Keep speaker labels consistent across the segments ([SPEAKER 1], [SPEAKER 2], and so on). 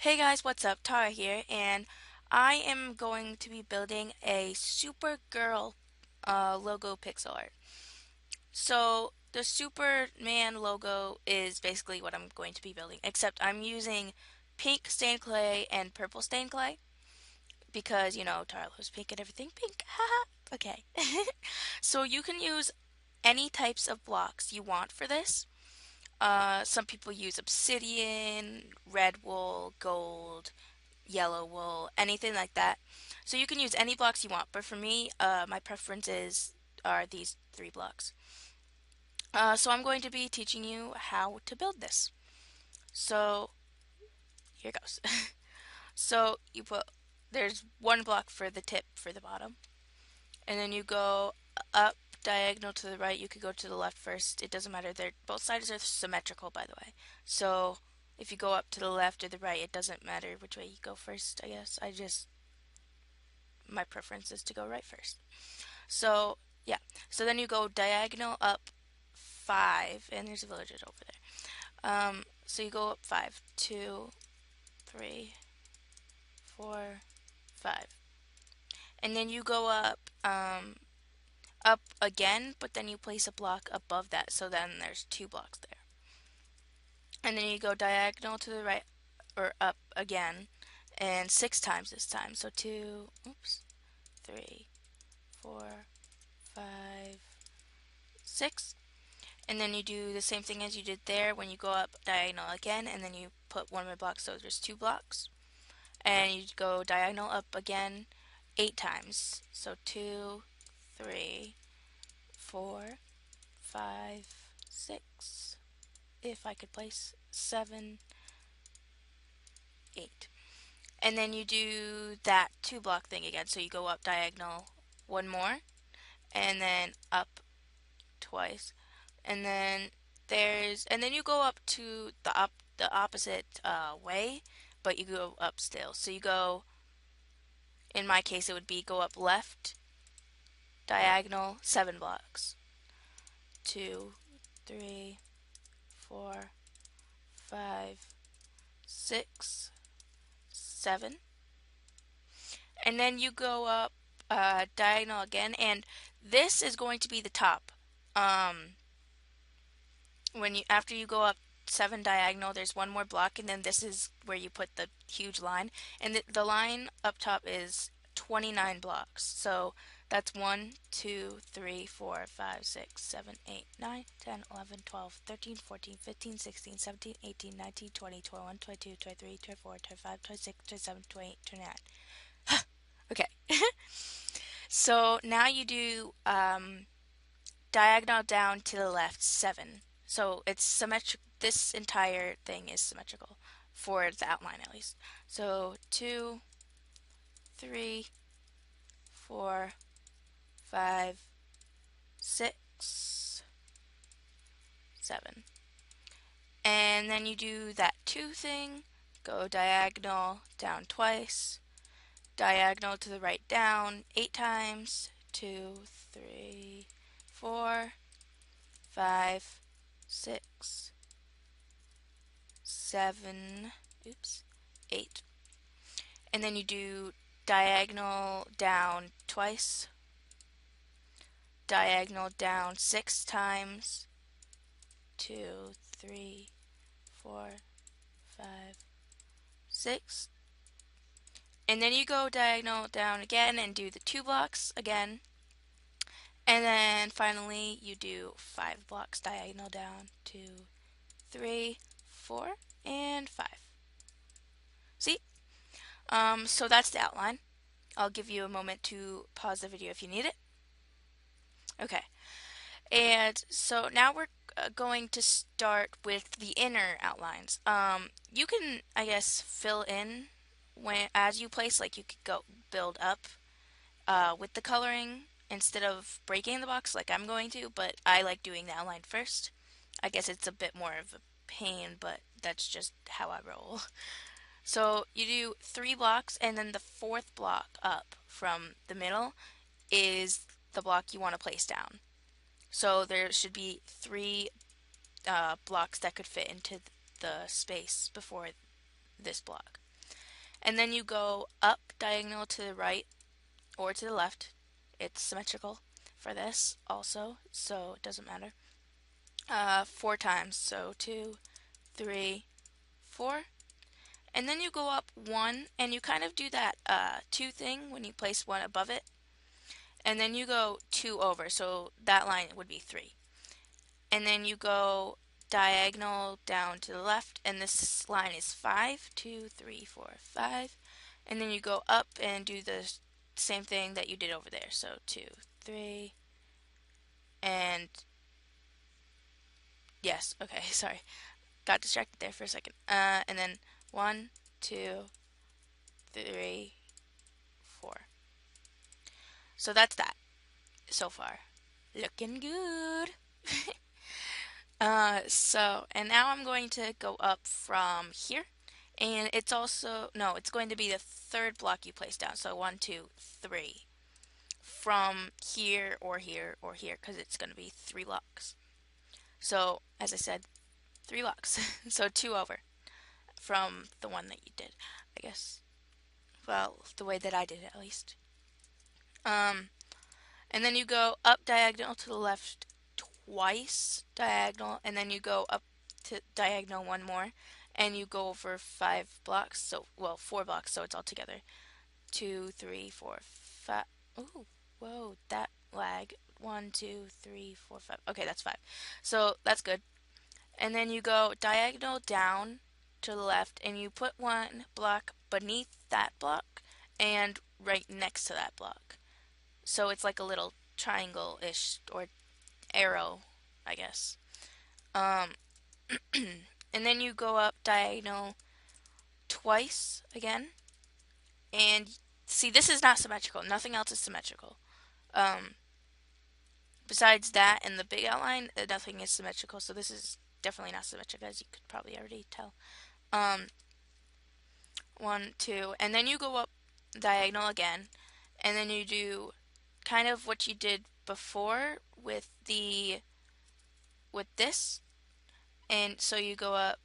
[SPEAKER 1] Hey guys, what's up? Tara here, and I am going to be building a Supergirl logo pixel art. So the Superman logo is basically what I'm going to be building, except I'm using pink stained clay and purple stained clay because, Tara loves pink and everything pink. Haha. Okay. So you can use any types of blocks you want for this. Some people use obsidian, red wool, gold, yellow wool, anything like that. So you can use any blocks you want, but for me, my preferences are these three blocks. So I'm going to be teaching you how to build this. So here goes. So there's one block for the tip for the bottom, and then you go up diagonal to the right. You could go to the left first. It doesn't matter. Both sides are symmetrical, by the way. So if you go up to the left or the right, it doesn't matter which way you go first, I guess. My preference is to go right first. So yeah, so then you go diagonal up 5, and there's a villager over there. So you go up 5, 2, 3, 4, 5, and then you go up again, but then you place a block above that, so then there's 2 blocks there. And then you go diagonal to the right or up again, and 6 times this time. So 2, oops, 3, 4, 5, 6. And then you do the same thing as you did there when you go up diagonal again, and then you put one more block, so there's 2 blocks. And you go diagonal up again 8 times. So 2, 3, 4, 5, 6. If I could place 7, 8. And then you do that 2 block thing again. So you go up diagonal one more, and then up twice, and then you go up to the opposite way, but you go up still. So you go, in my case it would be go up left diagonal 7 blocks. 2, 3, 4, 5, 6, 7. And then you go up diagonal again, and this is going to be the top. After you go up 7 diagonal, there's one more block, and then this is where you put the huge line, and the line up top is 29 blocks. So that's 1, 2, 3, 4, 5, 6, 7, 8, 9, 10, 11, 12, 13, 14, 15, 16, 17, 18, 19, 20, 21, 22, 23, 24, 25, 26, 27, 28, 29. Okay. So now you do diagonal down to the left 7. So it's symmetric. This entire thing is symmetrical for the outline at least. So 2, 3, 4, 5, 6, 7. And then you do that 2 thing, go diagonal down twice, diagonal to the right down 8 times, 2, 3, 4, 5, 6, 7, oops, 8. And then you do diagonal down twice, diagonal down 6 times, 2, 3, 4, 5, 6. And then you go diagonal down again and do the 2 blocks again. And then finally you do 5 blocks diagonal down, 2, 3, 4, and 5. See? So that's the outline. I'll give you a moment to pause the video if you need it. Okay, and so now we're going to start with the inner outlines. You can, I guess, fill in as you place, like you could go build up with the coloring instead of breaking the box like I'm going to, but I like doing the outline first. I guess it's a bit more of a pain, but that's just how I roll. So you do 3 blocks, and then the 4th block up from the middle is the block you want to place down. So there should be 3 blocks that could fit into the space before this block. and then you go up diagonal to the right or to the left. It's symmetrical for this also, so it doesn't matter. 4 times, so 2, 3, 4. And then you go up 1, and you kind of do that 2 thing when you place 1 above it. And then you go 2 over, so that line would be 3. And then you go diagonal down to the left, and this line is 5, 2, 3, 4, 5. And then you go up and do the same thing that you did over there. So 2, 3, and yes, okay, sorry. Got distracted there for a second. And then 1, 2, 3, 4. So that's that so far. Looking good. And now I'm going to go up from here. And it's also, no, it's going to be the third block you place down. So 1, 2, 3. From here or here or here, because it's going to be 3 blocks. So, as I said, 3 blocks. So 2 over from the one that you did, I guess. Well, the way that I did it, at least. And then you go up diagonal to the left twice, diagonal, and then you go up to diagonal 1 more, and you go over 5 blocks, so, well, 4 blocks, so it's all together. 2, 3, 4, 5. Ooh, whoa, that lag. 1, 2, 3, 4, 5. Okay, that's 5. So that's good. And then you go diagonal down to the left, and you put 1 block beneath that block and right next to that block. So it's like a little triangle-ish or arrow, I guess. And then you go up diagonal twice again. And see, this is not symmetrical. Nothing else is symmetrical. Besides that and the big outline, nothing is symmetrical. So this is definitely not symmetrical, as you could probably already tell. 1, 2, and then you go up diagonal again, and then you do kind of what you did before with this, and so you go up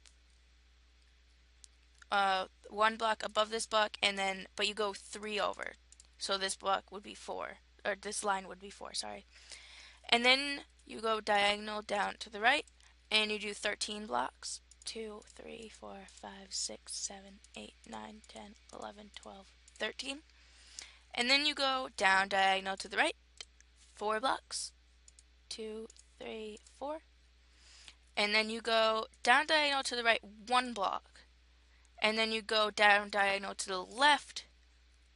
[SPEAKER 1] 1 block above this block, and then but you go 3 over, so this block would be 4, or this line would be 4, sorry. And then you go diagonal down to the right, and you do 13 blocks. 2, 3, 4, 5, 6, 7, 8, 9, 10, 11, 12, 13. And then you go down diagonal to the right, 4 blocks. 2, 3, 4. And then you go down diagonal to the right 1 block. And then you go down diagonal to the left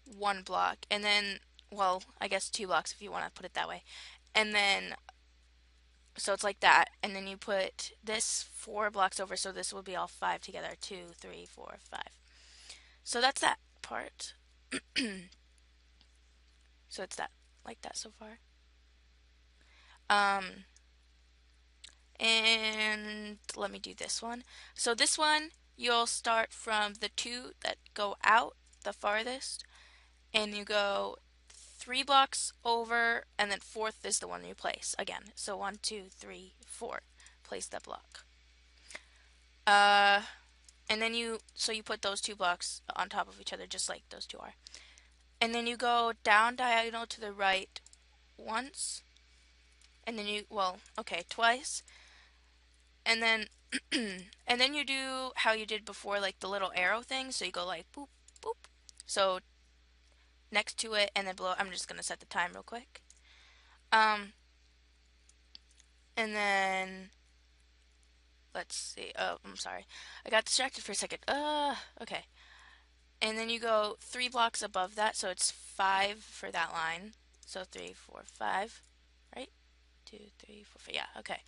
[SPEAKER 1] 1 block. And then, well, I guess 2 blocks if you want to put it that way. And then, so it's like that. And then you put this 4 blocks over, so this will be all 5 together. 2, 3, 4, 5. So that's that part. So it's that, like that so far. And let me do this one. So this one, you'll start from the 2 that go out the farthest, and you go 3 blocks over, and then 4th is the one you place again. So 1, 2, 3, 4. Place that block. And then you put those 2 blocks on top of each other, just like those 2 are. And then you go down diagonal to the right once, and then twice. And then and then you do how you did before, like the little arrow thing. So you go like boop, boop. So next to it and then below. I'm just gonna set the time real quick. And then let's see. Oh, I'm sorry. I got distracted for a second. Okay. And then you go 3 blocks above that, so it's 5 for that line. So 3, 4, 5, right? 2, 3, 4, 5. Yeah, okay.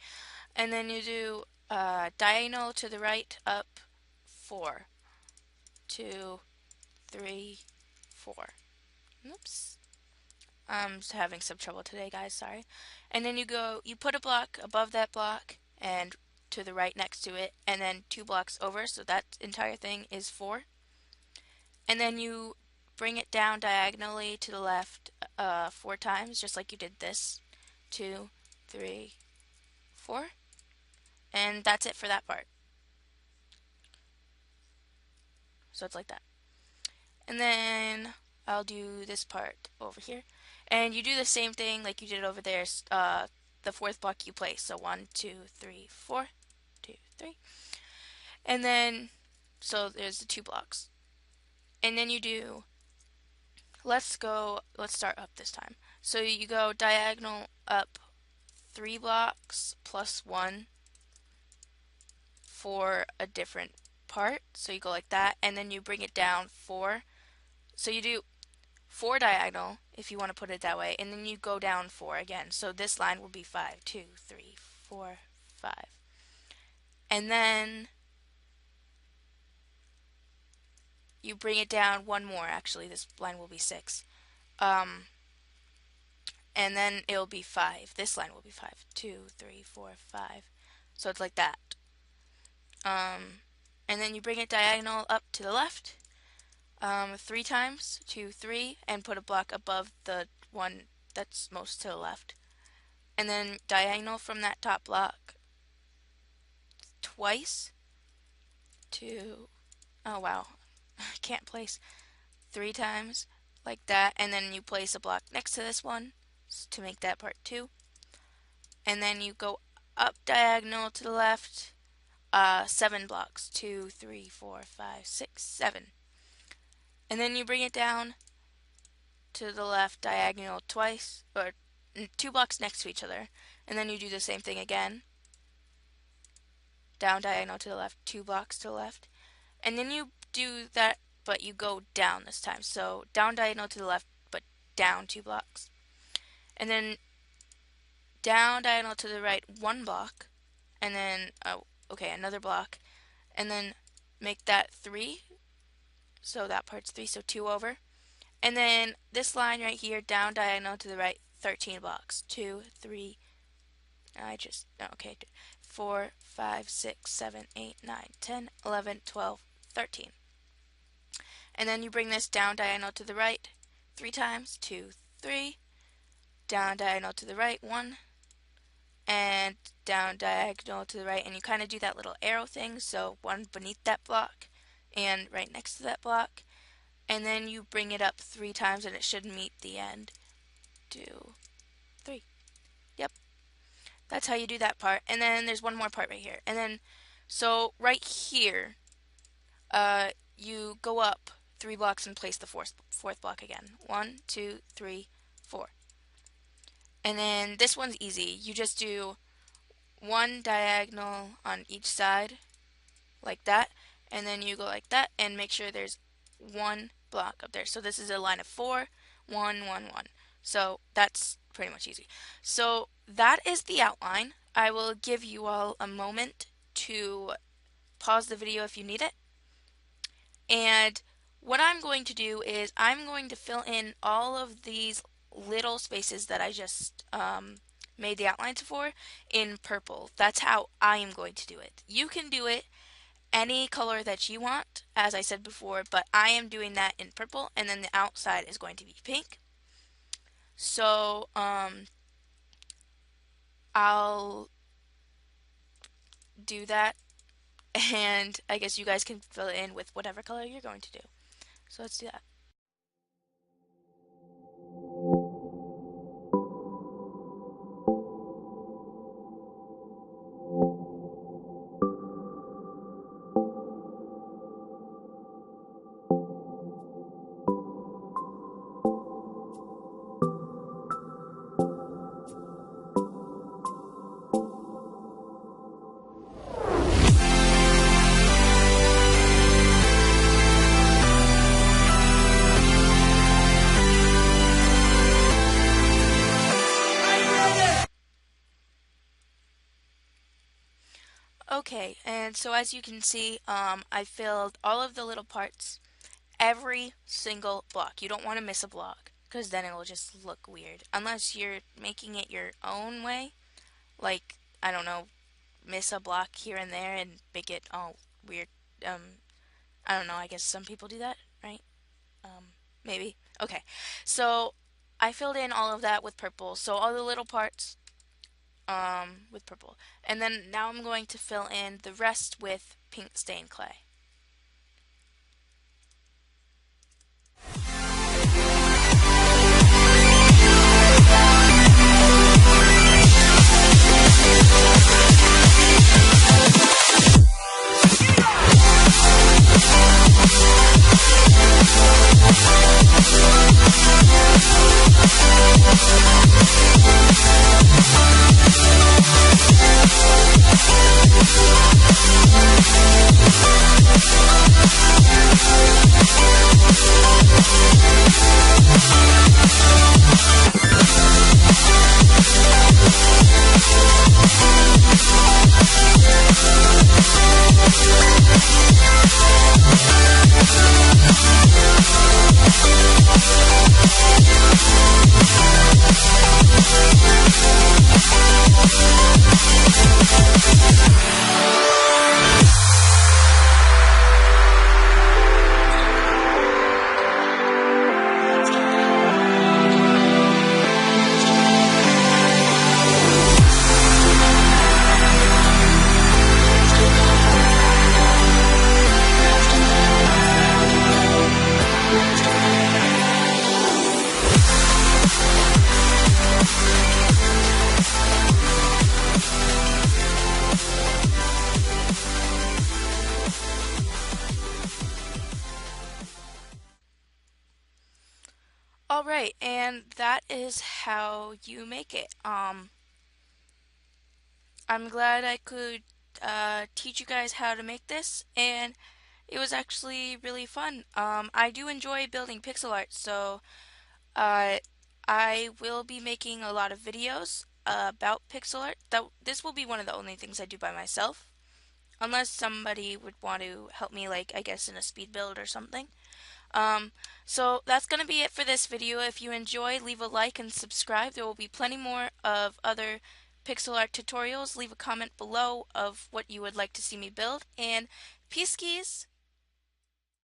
[SPEAKER 1] And then you do diagonal to the right up 4. 2, 3, 4. Oops. I'm just having some trouble today, guys. Sorry. And then you put a block above that block and to the right next to it, and then 2 blocks over, so that entire thing is 4. And then you bring it down diagonally to the left 4 times, just like you did this. 2, 3, 4. And that's it for that part. So it's like that. And then I'll do this part over here. And you do the same thing like you did over there, the fourth block you place. So 1, 2, 3, 4, 2, 3. And then, so there's the 2 blocks. And then you do, let's start up this time. So you go diagonal up 3 blocks plus 1 for a different part. So you go like that, and then you bring it down 4. So you do 4 diagonal, if you want to put it that way, and then you go down 4 again. So this line will be 5, 2, 3, 4, 5. And then you bring it down 1 more. Actually, this line will be 6. And then it'll be 5. This line will be 5, 2, 3, 4, 5. So it's like that. And then you bring it diagonal up to the left 3 times, 2, 3, and put a block above the one that's most to the left. And then diagonal from that top block twice, 2, oh wow, I can't place, 3 times, like that, and then you place a block next to this one to make that part 2. And then you go up diagonal to the left 7 blocks, 2, 3, 4, 5, 6, 7. And then you bring it down to the left diagonal twice, or 2 blocks next to each other, and then you do the same thing again, down diagonal to the left, 2 blocks to the left, and then you do that, but you go down this time, so down diagonal to the left, but down 2 blocks, and then down diagonal to the right 1 block, and then another block, and then make that 3, so that part's 3, so 2 over. And then this line right here, down diagonal to the right, 13 blocks. 2, 3, 4, 5, 6, 7, 8, 9, 10, 11, 12, 13. And then you bring this down diagonal to the right 3 times, 2, 3, down diagonal to the right 1, and down diagonal to the right, and you kind of do that little arrow thing, so 1 beneath that block and right next to that block. And then you bring it up 3 times and it should meet the end. 2, 3. Yep. That's how you do that part. And then there's one more part right here. And then, so right here, you go up 3 blocks and place the fourth block again. 1, 2, 3, 4. And then this one's easy. You just do 1 diagonal on each side, like that. And then you go like that and make sure there's 1 block up there. So this is a line of 4, 1, 1, 1. So that's pretty much easy. So that is the outline. I will give you all a moment to pause the video if you need it. And what I'm going to do is I'm going to fill in all of these little spaces that I just made the outlines for in purple. That's how I am going to do it. You can do it any color that you want, as I said before, but I am doing that in purple, and then the outside is going to be pink. So I'll do that, and I guess you guys can fill it in with whatever color you're going to do. So let's do that. Okay, and so as you can see, I filled all of the little parts, every single block. You don't want to miss a block, because then it will just look weird. Unless you're making it your own way, like, I don't know, miss a block here and there and make it all weird. I don't know, I guess some people do that, right? Maybe. Okay, so I filled in all of that with purple, so all the little parts with purple. And then now I'm going to fill in the rest with pink stained clay. Alright, and that is how you make it. I'm glad I could teach you guys how to make this, and it was actually really fun. I do enjoy building pixel art, so uh, I will be making a lot of videos about pixel art. This will be one of the only things I do by myself, unless somebody would want to help me, like I guess in a speed build or something. Um, so that's going to be it for this video. If you enjoy, leave a like and subscribe. There will be plenty more of other pixel art tutorials. Leave a comment below of what you would like to see me build. And peace keys!